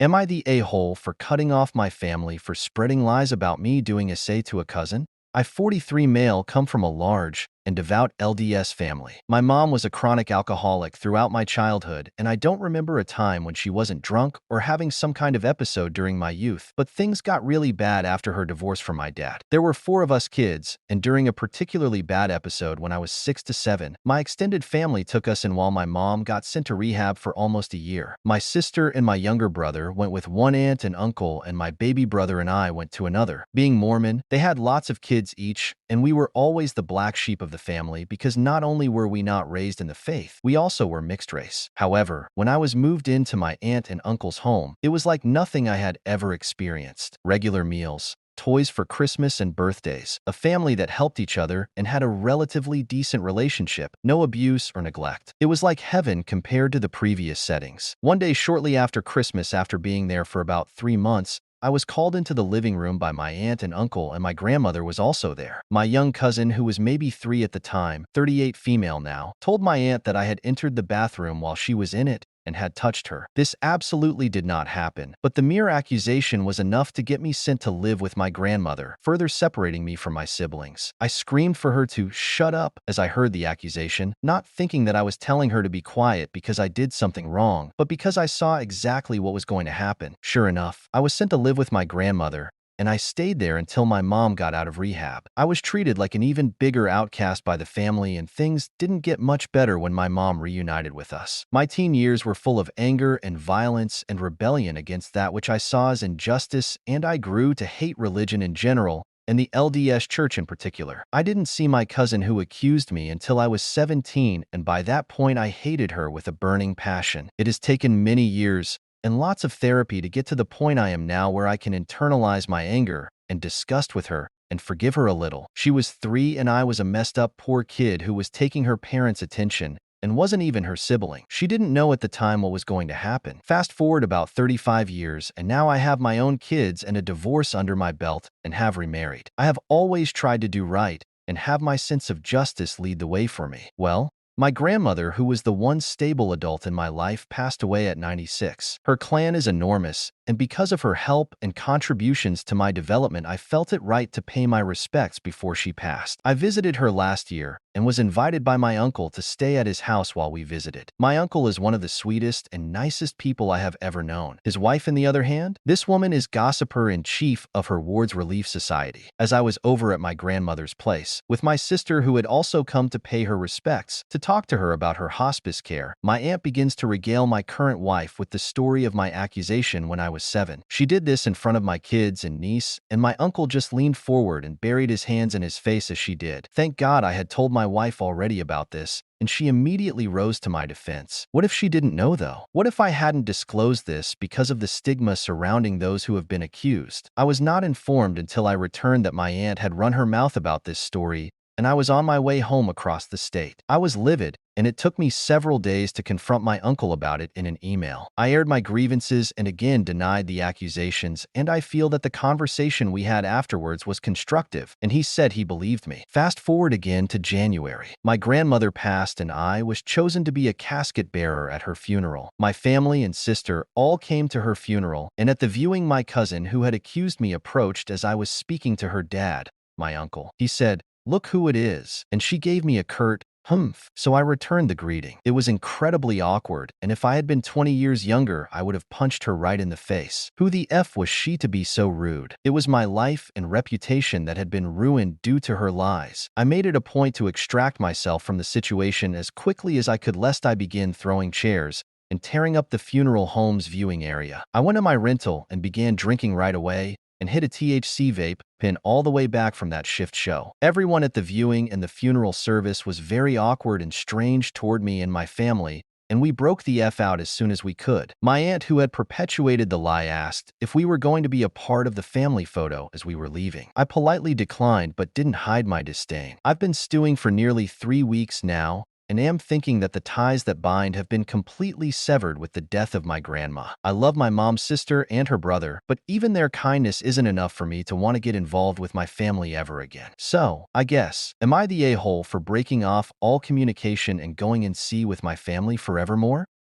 Am I the a-hole for cutting off my family for spreading lies about me doing essay to a cousin? I, 43 male, come from a large and devout LDS family. My mom was a chronic alcoholic throughout my childhood, and I don't remember a time when she wasn't drunk or having some kind of episode during my youth, but things got really bad after her divorce from my dad. There were 4 of us kids, and during a particularly bad episode when I was 6 to 7, my extended family took us in while my mom got sent to rehab for almost a year. My sister and my younger brother went with one aunt and uncle, and my baby brother and I went to another. Being Mormon, they had lots of kids each, and we were always the black sheep of the family because not only were we not raised in the faith, we also were mixed race. However, when I was moved into my aunt and uncle's home, it was like nothing I had ever experienced. Regular meals, toys for Christmas and birthdays, a family that helped each other and had a relatively decent relationship, no abuse or neglect. It was like heaven compared to the previous settings. One day shortly after Christmas, after being there for about 3 months, I was called into the living room by my aunt and uncle, and my grandmother was also there. My young cousin, who was maybe 3 at the time, 38 female now, told my aunt that I had entered the bathroom while she was in it and had touched her. This absolutely did not happen, but the mere accusation was enough to get me sent to live with my grandmother, further separating me from my siblings. I screamed for her to shut up as I heard the accusation, not thinking that I was telling her to be quiet because I did something wrong, but because I saw exactly what was going to happen. Sure enough, I was sent to live with my grandmother, and I stayed there until my mom got out of rehab. I was treated like an even bigger outcast by the family, and things didn't get much better when my mom reunited with us. My teen years were full of anger and violence and rebellion against that which I saw as injustice, and I grew to hate religion in general and the LDS Church in particular. I didn't see my cousin who accused me until I was 17, and by that point I hated her with a burning passion. It has taken many years and lots of therapy to get to the point I am now, where I can internalize my anger and disgust with her and forgive her a little. She was 3 and I was a messed up poor kid who was taking her parents' attention and wasn't even her sibling. She didn't know at the time what was going to happen. Fast forward about 35 years, and now I have my own kids and a divorce under my belt and have remarried. I have always tried to do right and have my sense of justice lead the way for me. Well, my grandmother, who was the one stable adult in my life, passed away at 96. Her clan is enormous, and because of her help and contributions to my development, I felt it right to pay my respects before she passed. I visited her last year and was invited by my uncle to stay at his house while we visited. My uncle is one of the sweetest and nicest people I have ever known. His wife, on the other hand, this woman is gossiper-in-chief of her ward's relief society. As I was over at my grandmother's place, with my sister who had also come to pay her respects, to talk to her about her hospice care, my aunt begins to regale my current wife with the story of my accusation when I was 7. She did this in front of my kids and niece, and my uncle just leaned forward and buried his hands in his face as she did. Thank God I had told my wife already about this, and she immediately rose to my defense. What if she didn't know, though? What if I hadn't disclosed this because of the stigma surrounding those who have been accused? I was not informed until I returned that my aunt had run her mouth about this story, and I was on my way home across the state. I was livid, and it took me several days to confront my uncle about it in an email. I aired my grievances and again denied the accusations, and I feel that the conversation we had afterwards was constructive, and he said he believed me. Fast forward again to January. My grandmother passed, and I was chosen to be a casket bearer at her funeral. My family and sister all came to her funeral, and at the viewing, my cousin who had accused me approached as I was speaking to her dad, my uncle. He said, "Look who it is," and she gave me a curt humph. So I returned the greeting. It was incredibly awkward, and if I had been 20 years younger, I would have punched her right in the face. Who the F was she to be so rude? It was my life and reputation that had been ruined due to her lies. I made it a point to extract myself from the situation as quickly as I could, lest I begin throwing chairs and tearing up the funeral home's viewing area. I went to my rental and began drinking right away, and hit a THC vape pen all the way back from that shift show. Everyone at the viewing and the funeral service was very awkward and strange toward me and my family, and we broke the F out as soon as we could. My aunt, who had perpetuated the lie, asked if we were going to be a part of the family photo as we were leaving. I politely declined, but didn't hide my disdain. I've been stewing for nearly 3 weeks now, and am thinking that the ties that bind have been completely severed with the death of my grandma. I love my mom's sister and her brother, but even their kindness isn't enough for me to want to get involved with my family ever again. So, I guess, am I the a-hole for breaking off all communication and going in sea with my family forevermore?